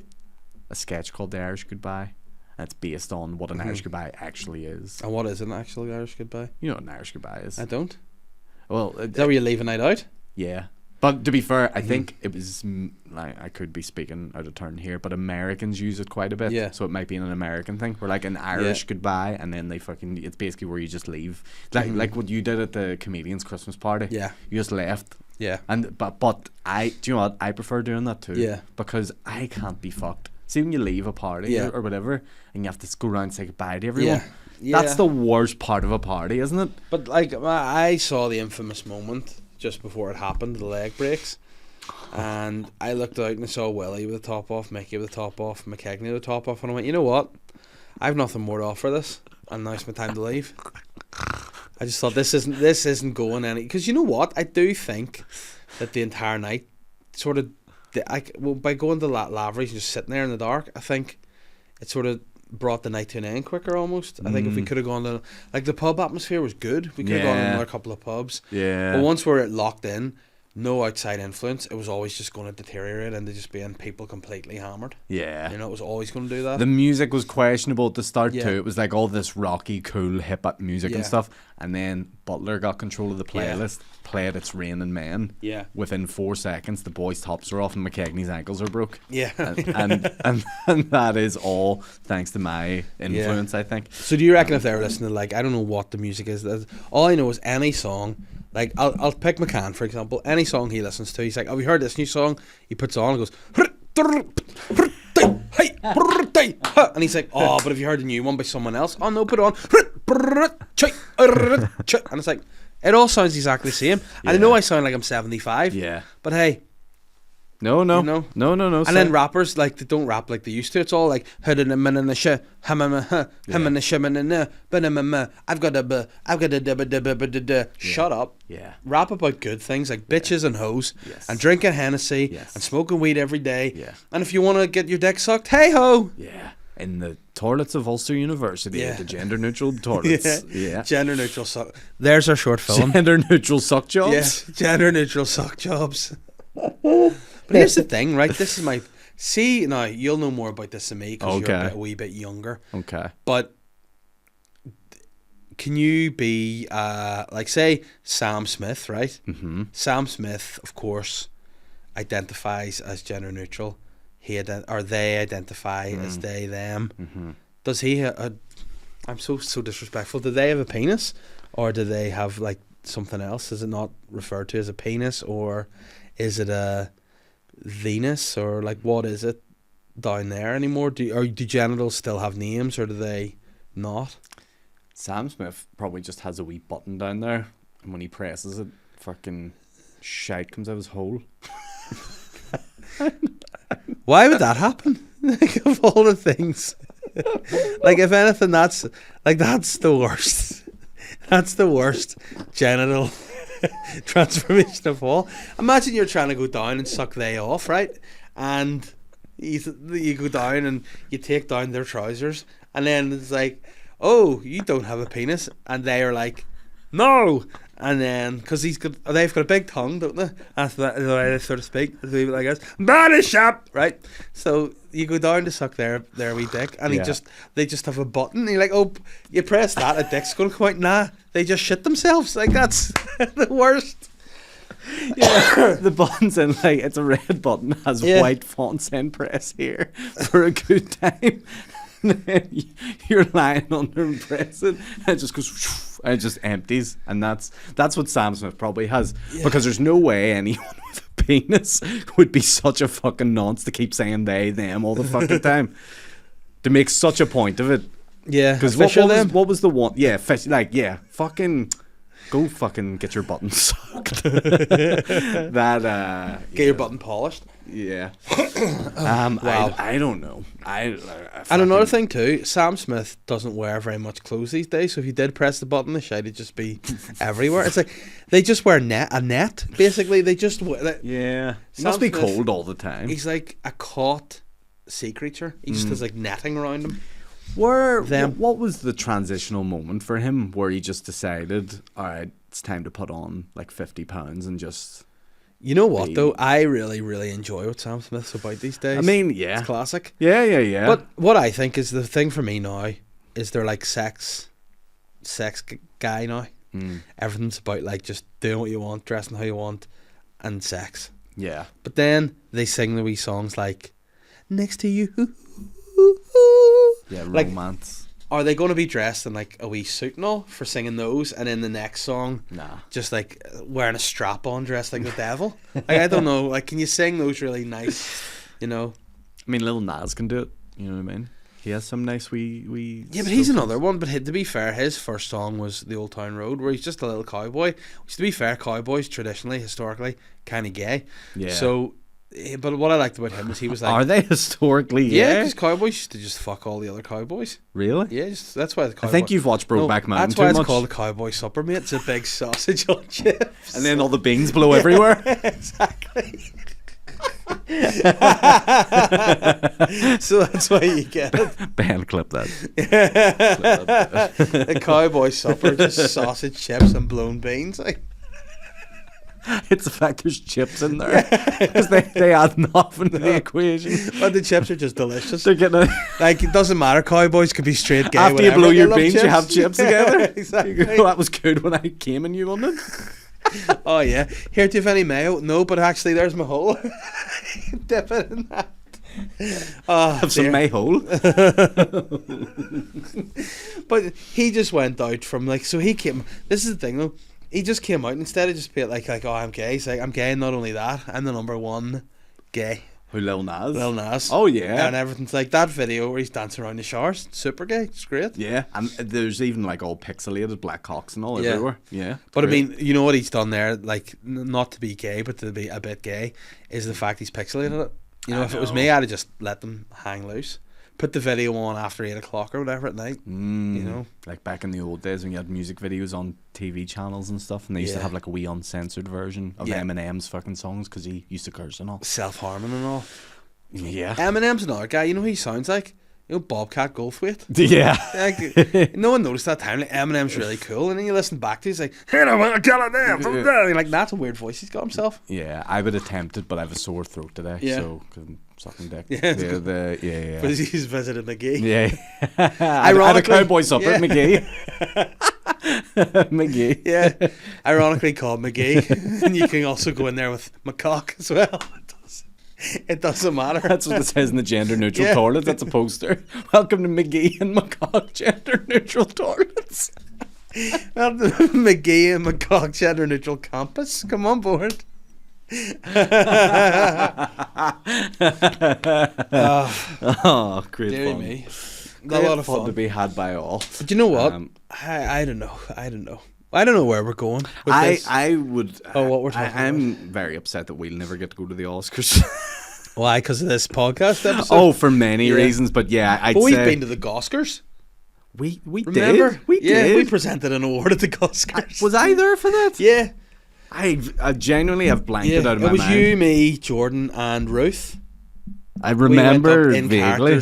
a sketch called The Irish Goodbye? And it's based on what an Irish goodbye actually is. And what is an actual Irish goodbye? You know what an Irish goodbye is? I don't. Well, is that where you leave a night out? Yeah. But to be fair, I think it was like, I could be speaking out of turn here, but Americans use it quite a bit. Yeah. So it might be an American thing, where like an Irish goodbye, and then it's basically where you just leave, like what you did at the comedian's Christmas party. Yeah. You just left. Yeah. And but do you know what? I prefer doing that too. Yeah. Because I can't be fucked. See, when you leave a party or whatever, and you have to go around and say goodbye to everyone. Yeah. That's the worst part of a party, isn't it? But like I saw the infamous moment just before it happened, the leg breaks, and I looked out and I saw Willie with the top off, Mickey with the top off, McKegney with the top off, and I went, you know what? I have nothing more to offer this. and now it's my time to leave. I just thought this isn't going any, because you know what, I do think that the entire night sort of by going to Lavery and just sitting there in the dark, I think it sort of brought the night to an end quicker almost. I think if we could have gone to, like, the pub atmosphere was good, we could have gone to another couple of pubs, but once we're locked in, no outside influence, it was always just going to deteriorate into just being people completely hammered. Yeah, you know, it was always going to do that. The music was questionable at the start too. It was like all this rocky, cool, hip hop music and stuff, and then Butler got control of the playlist, played It's Raining Men. Yeah, within 4 seconds the boys' tops are off and McKegney's ankles are broke. Yeah, and that is all thanks to my influence, I think. So do you reckon if they were listening, like, I don't know what the music is, all I know is any song, like, I'll pick McCann for example, any song he listens to, he's like, have you heard this new song? He puts it on and goes, and he's like, oh, but have you heard the new one by someone else? Oh no, put it on. And it's like, it all sounds exactly the same. And I know I sound like I'm 75, but hey, No. And then rappers, like, they don't rap like they used to. It's all like I've got a shut up. Yeah. Rap about good things like bitches and hoes and drinking Hennessy and smoking weed every day. Yeah. And if you want to get your dick sucked, hey ho. Yeah. In the toilets of Ulster University, the gender neutral toilets. Gender neutral suck. There's our short film. Gender neutral suck jobs. Yes. Gender neutral suck jobs. But here's the thing, right? This is my... See, now, you'll know more about this than me because you're a wee bit younger. Okay. But can you be, like, say, Sam Smith, right? Mm-hmm. Sam Smith, of course, identifies as gender neutral. They identify as they, them. Mm-hmm. Does he... I'm so disrespectful. Do they have a penis? Or do they have, like, something else? Is it not referred to as a penis? Or is it a... Venus, or like, what is it down there anymore? Do genitals still have names, or do they not? Sam Smith probably just has a wee button down there, and when he presses it, fucking shite comes out of his hole. Why would that happen? Like, of all the things, like, if anything, that's the worst. That's the worst genital transformation of all. Imagine you're trying to go down and suck they off, right? And you go down and you take down their trousers, and then it's like, oh, you don't have a penis, and they are like, no. And then, because they've got a big tongue, don't they? That's the way they sort of speak. Like us, body shop, right? So you go down to suck their wee dick, and they just have a button. And you're like, oh, you press that, a dick's gonna come out. Nah, they just shit themselves. Like, that's the worst. Yeah, the button's in, like, it's a red button, has white font saying press here for a good time. And then you're lying under and pressing, and it just goes, and it just empties. And that's what Sam Smith probably has, because there's no way anyone with a penis would be such a fucking nonce to keep saying they, them all the fucking time, to make such a point of it. Yeah, because what was the one? Yeah, fish, like, yeah, fucking. Go fucking get your button sucked. Get your button polished. Yeah. Wow. I don't know. And another thing too, Sam Smith doesn't wear very much clothes these days. So if you did press the button, the shite would just be everywhere. It's like they just wear a net. Basically, they just wear. Yeah. He must be cold all the time. He's like a caught sea creature. He just has like netting around him. What was the transitional moment for him where he just decided, all right, it's time to put on like 50 pounds and just... You know what, though? I really, really enjoy what Sam Smith's about these days. I mean, yeah. It's classic. Yeah. But what I think is the thing for me now is they're like sex guy now. Everything's about, like, just doing what you want, dressing how you want, and sex. Yeah. But then they sing the wee songs like, next to you... Yeah, romance. Like, are they going to be dressed in like a wee suit and all for singing those, and in the next song, just like wearing a strap on, dressed like the devil? Like, I don't know. Like, can you sing those really nice? You know. I mean, Lil Nas can do it. You know what I mean? He has some nice wee. Yeah, but he's another one. But to be fair, his first song was "The Old Town Road," where he's just a little cowboy. Which, to be fair, cowboys traditionally, historically, kind of gay. Yeah. So But what I liked about him was he was like, Are they historically? yeah, Yeah. because cowboys used to just fuck all the other cowboys. Really? Yeah, that's why the cowboy. I think you've watched Brokeback Mountain That's why too it's much. called the cowboy supper, mate. It's a big sausage on chips. And then all the beans blow everywhere. Exactly. So that's why you get it. Ben, clip that. The cowboy supper, just sausage, chips, and blown beans. Like. It's the fact there's chips in there. Because they add nothing to the equation. But the chips are just delicious. They're getting Like, it doesn't matter. Cowboys could be straight gay. after you whatever. blow your love beans, chips. you have chips together. Exactly. You go, that was good when I came in New London. Oh, yeah. Here, do you have any mayo? No, but actually, there's my hole. Dip it in that. Oh, Have some mayhole. But he just went out from, like, so he came. This is the thing, though. He just came out instead of just being like, oh, I'm gay. He's like, I'm gay, and not only that, I'm the number one gay. Who, Lil Nas? Lil Nas. Oh, yeah. And everything's like that video where he's dancing around the showers. Super gay. It's great. Yeah, and there's even like all pixelated black cocks and all Yeah. everywhere. Yeah. But great. I mean, you know what he's done there, like, not to be gay, but to be a bit gay, is the fact he's pixelated it. You know, I if it was know. me, I'd have just let them hang loose. Put the video on after 8 o'clock or whatever at night. You know? Like back in the old days when you had music videos on TV channels and stuff, and they used to Yeah. have like a wee uncensored version of Yeah. Eminem's fucking songs because he used to curse and all. Self-harming and all. Yeah. Eminem's another guy, you know who he sounds like? You know, Bobcat Goldthwait. Yeah. Like, no one noticed that time. Like, Eminem's really cool, and then you listen back to it, he's like, "Hey, I want to kill it now." You're like, that's a weird voice he's got himself. Yeah, I would attempt it, but I have a sore throat today, Yeah. so cause I'm sucking dick. Yeah, it's good. Yeah. But he's visited McGee. Yeah. I had a Ironically- cowboy supper yeah. at McGee. McGee. Yeah, ironically called McGee, and you can also go in there with McCock as well. It doesn't matter. That's what it says in the gender neutral Yeah. toilet. That's a poster. Welcome to McGee and McCock gender neutral toilets. Well, the McGee and McCock gender neutral campus. Come on board. Oh, great Dear fun. me, Great a lot of fun fun. to be had by all. But you know what? Um, I don't know. I don't know where we're going with this. I would. Oh, what we're talking I'm very upset that we'll never get to go to the Oscars. Why? Because of this podcast episode. Oh, for many Yeah. reasons, but yeah, I'd but we've say been to the Oscars. we Remember? did. We yeah, did. we presented an award at the Oscars. Was I there for that? Yeah. I genuinely have blanked Yeah. it out of It my was mind. you, me, Jordan, and Ruth. I We went remember up in vaguely.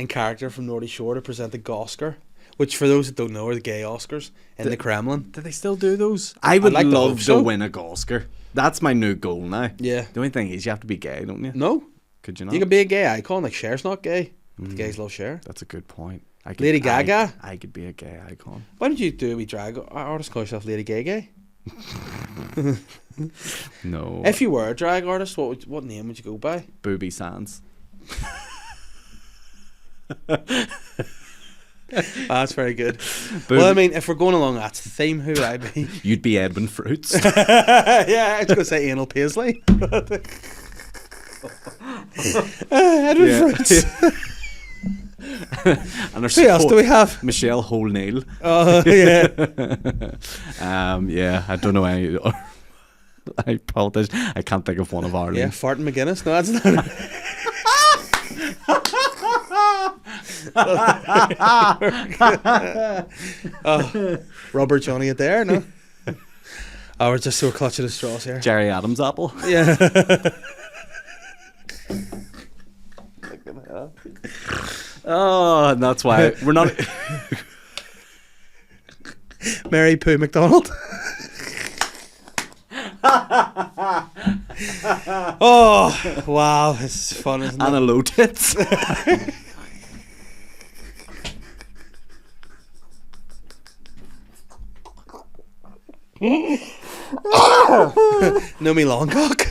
character from Nordy Shore to present the Oscar, which for those that don't know are the gay Oscars in the Kremlin. Do they still do those? I would like to love hope to so. win a Oscar. That's my new goal now. Yeah. The only thing is you have to be gay, don't you? No, Could you not? you can be a gay icon. Like Cher's not gay. But the gays love Cher. That's a good point. Lady Gaga? I could be a gay icon. Why don't you do a wee drag artist call yourself Lady Gay? No. If you were a drag artist, what name would you go by? Booby Sands. That's very good. Booby. Well, I mean, if we're going along that theme, who would I be? You'd be Edwin Fruits. Yeah, I was going to say Anal Paisley. Edwin Fruits. And there's Who else do we have? Michelle Holneil. Oh, yeah. Yeah, I don't know any. I apologize. I can't think of one of Ireland. Yeah, Fartin McGuinness. No, that's not Oh, Robert Johnny Adair, no? Oh, we're just so clutching the straws here. Jerry Adams apple. Yeah. Oh, and that's why we're not. Mary Pooh McDonald. Oh, wow. This is fun, isn't it? Anna Low Tits. Nomi Longcock.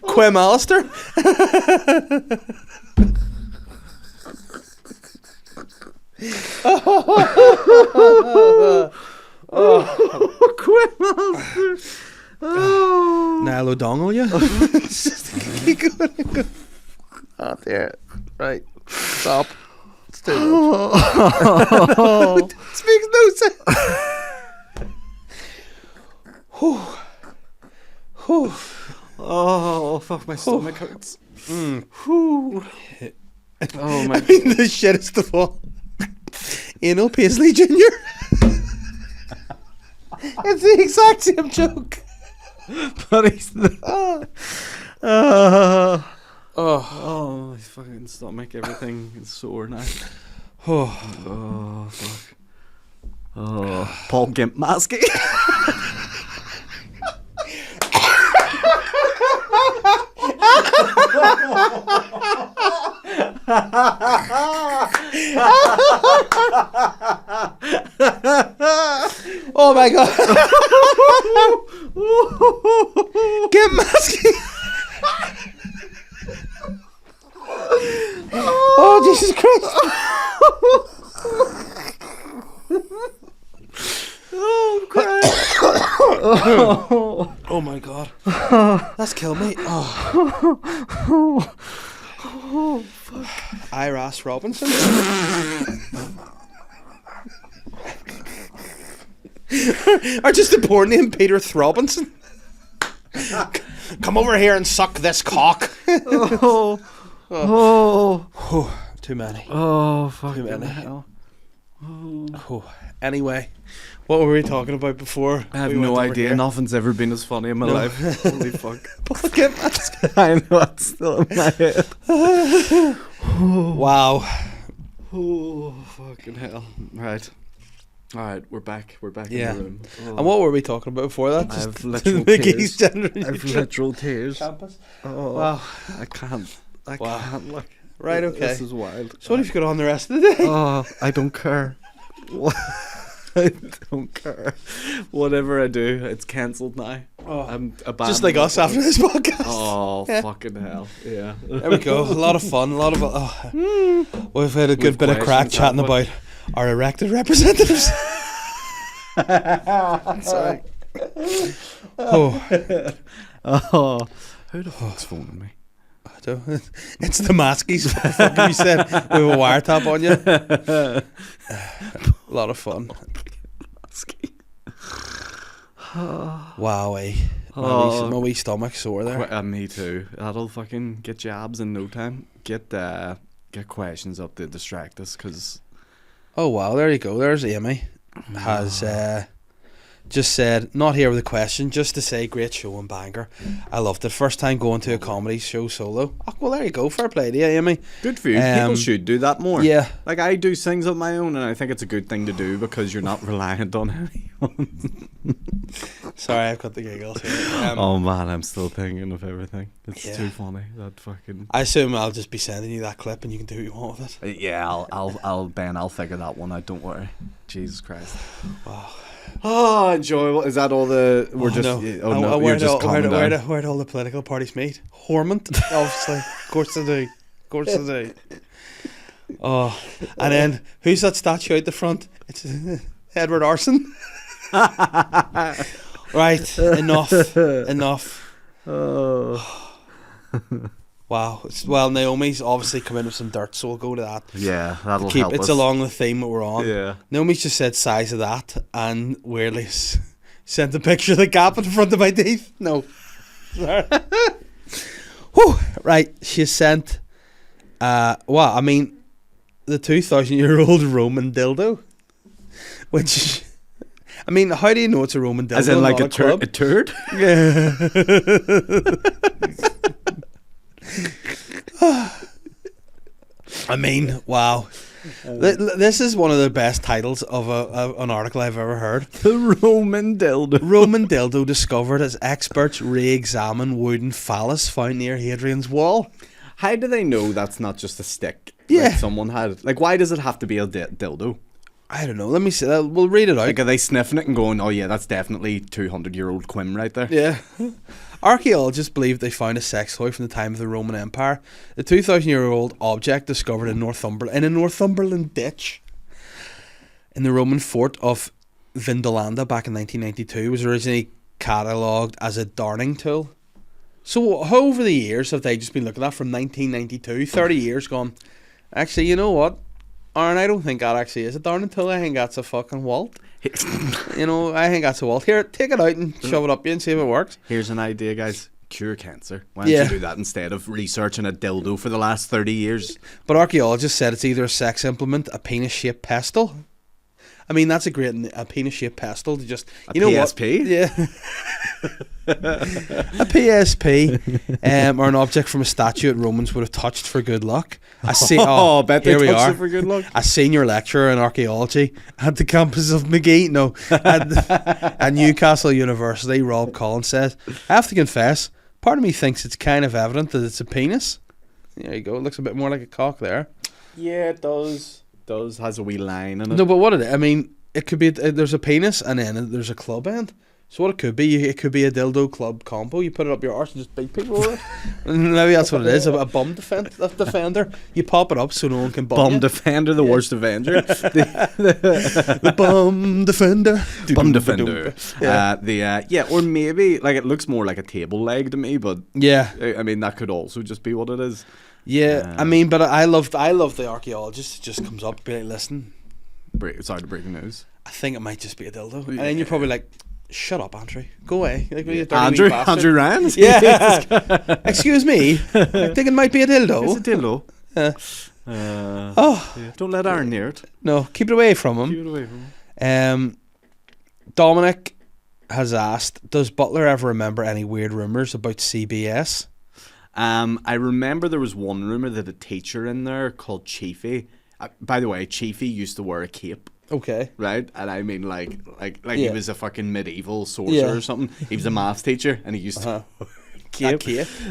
Quim Alistair. Niall O'Donnell, yeah. Oh, there. Right. Stop. It's too much. Speaks no sense. Whew. Whew. Oh, fuck, my stomach hurts. Mm. Whew. Oh my. I mean, the shittest of all. Anal Paisley Jr. It's the exact same joke. But he's the. Oh, my fucking stomach, everything is sore now. oh. Oh, fuck. Oh, Paul Gimp Maskey. Oh my god. Get masking. Oh Jesus Christ. Oh, I'm crying. Oh my god. That's killed me. Oh fuck. Iras Robinson. Or just a poor name, Peter Throbinson. Come over here and suck this cock. Too many. Oh, fuck. Too many. Hell. Anyway, what were we talking about before? I have we no went over idea. here? Nothing's ever been as funny in my life. Holy fuck. I know, it's still in my head. Wow. Oh, fucking hell. Right. Alright, we're back. We're back Yeah. in the room. And what were we talking about before that? I Just have literal Mickey's tears. gender I have neutral literal tears. campus. Oh, Wow. I can't. I Wow. can't look. Right, okay. This is wild. So what have you got on the rest of the day? Oh, I don't care. I don't care. Whatever I do, it's cancelled now. Oh. I'm Just like us after this podcast. Oh, Yeah. fucking hell. Yeah. There we go. A lot of fun. A lot of. We've had a good We've bit of crack questions, chatting haven't we? about our elected representatives. Sorry. Oh, Oh. Who the fuck's phoning me? I don't. It's the Maskies. What the fuck have you said? We have a wiretap on you. A lot of fun. Wowee. My wee stomach's sore there. Me too. That'll fucking get jabs in no time. Get questions up to distract us, because Oh wow, there you go. There's Amy. Has just said, not here with a question, just to say great show and banger. I loved it. First time going to a comedy show solo. Oh, well, there you go. Fair play to you, Amy. good for you. People should do that more. Yeah. Like, I do things of my own, and I think it's a good thing to do, because you're not reliant on anyone. Sorry, I've got the giggles here. Oh man, I'm still thinking of everything. It's Yeah. too funny. That fucking. I assume I'll just be sending you that clip and you can do what you want with it. Yeah, I'll figure that one out. Don't worry. Jesus Christ. Wow. Oh, enjoyable. Is that all the? We're just. No. Oh no, where'd you're just calming down. all the political parties meet? Hormont, obviously. Of course they do. Of course they do. Oh, and then who's that statue out the front? It's Edward Arson. Right, enough. Oh. Wow. Well, Naomi's obviously come in with some dirt, so we'll go to that. Yeah, that'll Keep help it's us. along the theme that we're on. Yeah. Naomi's just said size of that, and weirdly sent a picture of the gap in front of my teeth. No. Sorry. Whew. Right, she sent the 2,000-year-old Roman dildo. Which, I mean, how do you know it's a Roman dildo? As in, like not a club? turd? Yeah. I mean, wow. This is one of the best titles of an article I've ever heard. The Roman dildo. Roman dildo discovered as experts re-examine wooden phallus found near Hadrian's Wall. How do they know that's not just a stick? Yeah. Like someone had. Like, why does it have to be a dildo? I don't know. Let me see. We'll read it out. Like, are they sniffing it and going, "Oh yeah, that's definitely 200-year-old Quim right there"? Yeah. Archaeologists believe they found a sex toy from the time of the Roman Empire. The 2,000-year-old object discovered in a Northumberland ditch in the Roman fort of Vindolanda back in 1992 was originally catalogued as a darning tool. So how over the years have they just been looking at from 1992, 30 years gone, actually, you know what? Aaron, I don't think that actually is a darning tool. I think that's a fucking Walt. You know, I think that's a wall. Here, take it out and shove it up you and see if it works. Here's an idea, guys. Cure cancer. Why don't you do that instead of researching a dildo for the last 30 years? But archaeologists said it's either a sex implement, a penis-shaped pestle. I mean, that's a penis-shaped pestle to just... You know PSP? What? Yeah. A PSP, or an object from a statue that Romans would have touched for good luck. I bet they touched it for good luck. A senior lecturer in archaeology at the campus of at Newcastle University, Rob Collins says, I have to confess, part of me thinks it's kind of evident that it's a penis. There you go. It looks a bit more like a cock there. Yeah, it does. Has a wee line in it. No, but what I mean, it could be there's a penis and then there's a club end. So what it could be a dildo club combo. You put it up your arse and just beat people with it. And maybe that's what it is. A bum defender. You pop it up so no one can bum you. Defender, the worst Avenger. The bum defender. Bum defender. Or maybe like it looks more like a table leg to me, but yeah, I mean that could also just be what it is. Yeah, I mean, but I love the archaeologist. It just comes up, be like, listen. Sorry to break the news. I think it might just be a dildo, and then you're probably like, shut up, Andrew. Go away. Like, Andrew Ryan? Yeah. Excuse me. I think it might be a dildo. It's a dildo. Don't let Aaron near it. No, keep it away from him. Dominic has asked, does Butler ever remember any weird rumours about CBS? I remember there was one rumour that a teacher in there called Chiefy. By the way, Chiefy used to wear a cape. Okay. Right? And I mean like he was a fucking medieval sorcerer or something. He was a maths teacher and he used to cape.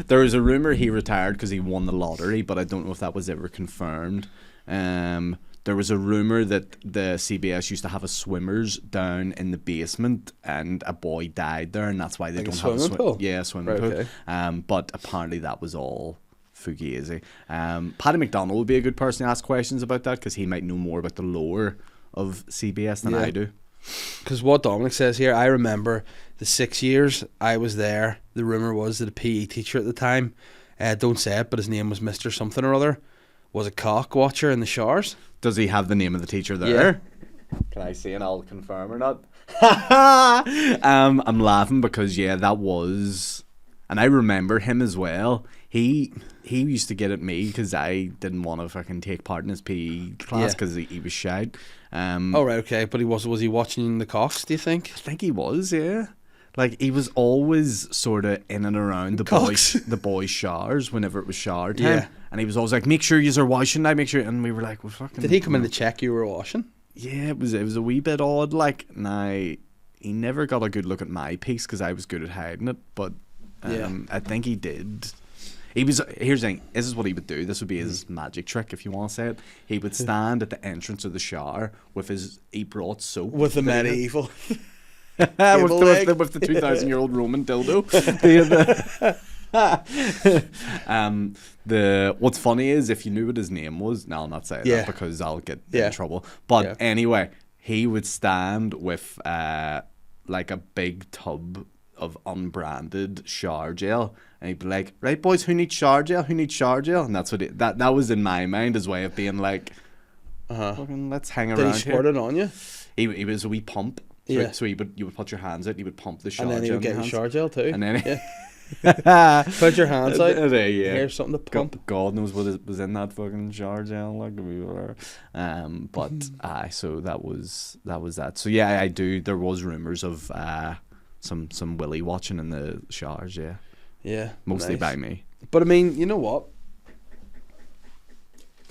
There was a rumour he retired because he won the lottery, but I don't know if that was ever confirmed. There was a rumour that the CBS used to have a swimmers down in the basement and a boy died there and that's why they don't have a swimming pool. Yeah, a swimming pool. Okay. But apparently that was all fugazi. Paddy McDonald would be a good person to ask questions about that because he might know more about the lore of CBS than I do. Because what Dominic says here, I remember the 6 years I was there, the rumour was that a PE teacher at the time, don't say it, but his name was Mr. Something or other, was a cock watcher in the showers. Does he have the name of the teacher there? Yeah. Can I see and I'll confirm or not? I'm laughing because that was, and I remember him as well. He used to get at me because I didn't want to fucking take part in his PE class because he was shy. Oh right, okay, but was he watching the cocks? Do you think? I think he was. Yeah, like he was always sort of in and around the boys' showers whenever it was shower time. Yeah. And he was always like, "Make sure you are washing now. Make sure." And we were like, "Well, fucking." Did he come in to check you were washing? Yeah, it was a wee bit odd. Like, now he never got a good look at my piece because I was good at hiding it. But I think he did. Here's the thing. This is what he would do. This would be his magic trick, if you want to say it. He would stand at the entrance of the shower he brought soap with the medieval. with the 2,000-year-old Roman dildo. What's funny is if you knew what his name was, now I'll not say that because I'll get in trouble. But anyway, he would stand with like a big tub of unbranded shower gel, and he'd be like, "Right, boys, who needs shower gel? Who needs shower gel?" And that's what that was in my mind, his way of being like, fucking, let's hang around. Did he squirt it on you? He was a wee pump. So you would put your hands out, he would pump the shower gel. And then he would get your shower gel too. And then put your hands out. Here's something to pump. God knows what was in that fucking shower gel, like we were. So that was that. So yeah, I do. There was rumors of some willy watching in the showers. Yeah, mostly by me. But I mean, you know what?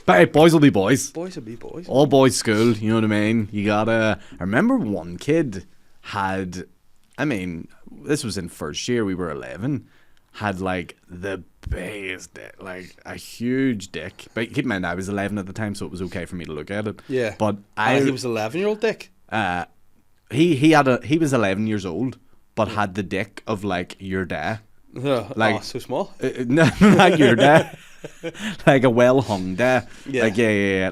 But hey, boys will be boys. Boys will be boys. All boys school, you know what I mean? You gotta... I remember one kid had... I mean, this was in first year, we were 11. Had, like, the biggest dick. Like, a huge dick. But keep in mind, I was 11 at the time, so it was okay for me to look at it. Yeah. But he was 11-year-old dick? He was 11 years old, but had the dick of, like, your dad. So small? No, not your dad. Like a well hung dad. Yeah. Like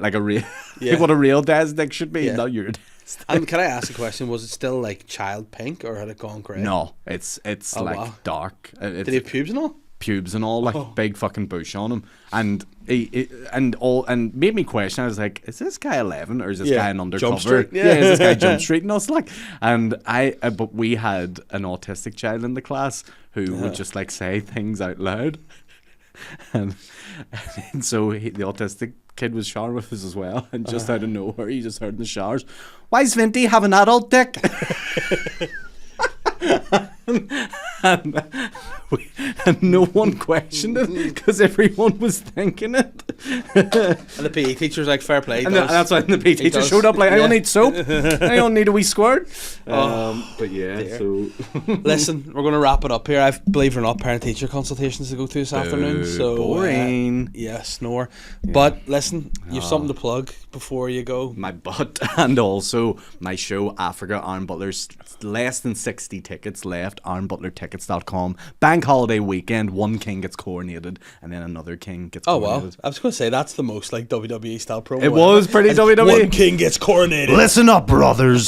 like a real like what a real dad's dick should be, not your dad's dick. And can I ask a question? Was it still like child pink or had it gone grey? No, it's like dark. Did he have pubes and all? pubes and all, like big fucking bush on him, and he made me question. I was like, is this guy 11 or is this guy an undercover? Jump Street, is this guy Jump Street? And I was like, and but we had an autistic child in the class who would just like say things out loud, and so the autistic kid was showering with us as well, and just out of nowhere he just heard in the showers, "Why's Vinty have an adult dick?" and no one questioned it because everyone was thinking it. And the PE teacher's like, fair play. And that's why the PE teacher showed up like, I don't need soap, I don't need a wee squirt. But yeah, dear. So listen, we're going to wrap it up here. I've, believe it or not, parent-teacher consultations to go through this afternoon. So boring. Yeah, snore. Yeah. But listen, you have something to plug before you go. My butt, and also my show Africa. Aaron Butler's less than 60 tickets left. AaronButlerTickets.com. Bank holiday weekend, one king gets coronated and then another king gets coronated. Well, I was going to say that's the most like WWE style promo. It was pretty WWE. One king gets coronated. Listen up, brothers.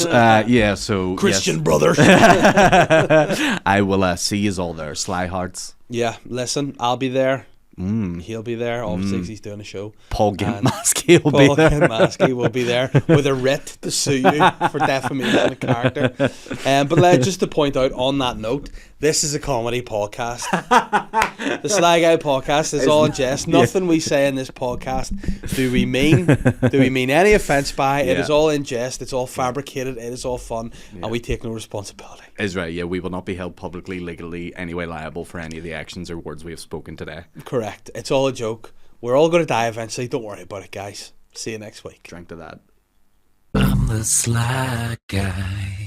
So Christian brothers. I will see you all there. Sly Hearts. Yeah, listen, I'll be there. He'll be there. Obviously, he's doing a show. Paul Gimmaskey will be there. Paul Gimmaskey will be there with a writ to sue you for defamation of character. But just to point out on that note, this is a comedy podcast. The Sly Guy podcast is all in jest. Nothing we say in this podcast do we mean any offence by. It is all in jest. It's all fabricated. It is all fun, and we take no responsibility. Is right. Yeah, we will not be held publicly, legally, anyway liable for any of the actions or words we have spoken today. Correct. It's all a joke. We're all going to die eventually. Don't worry about it, guys. See you next week. Drink to that. I'm the Sly Guy.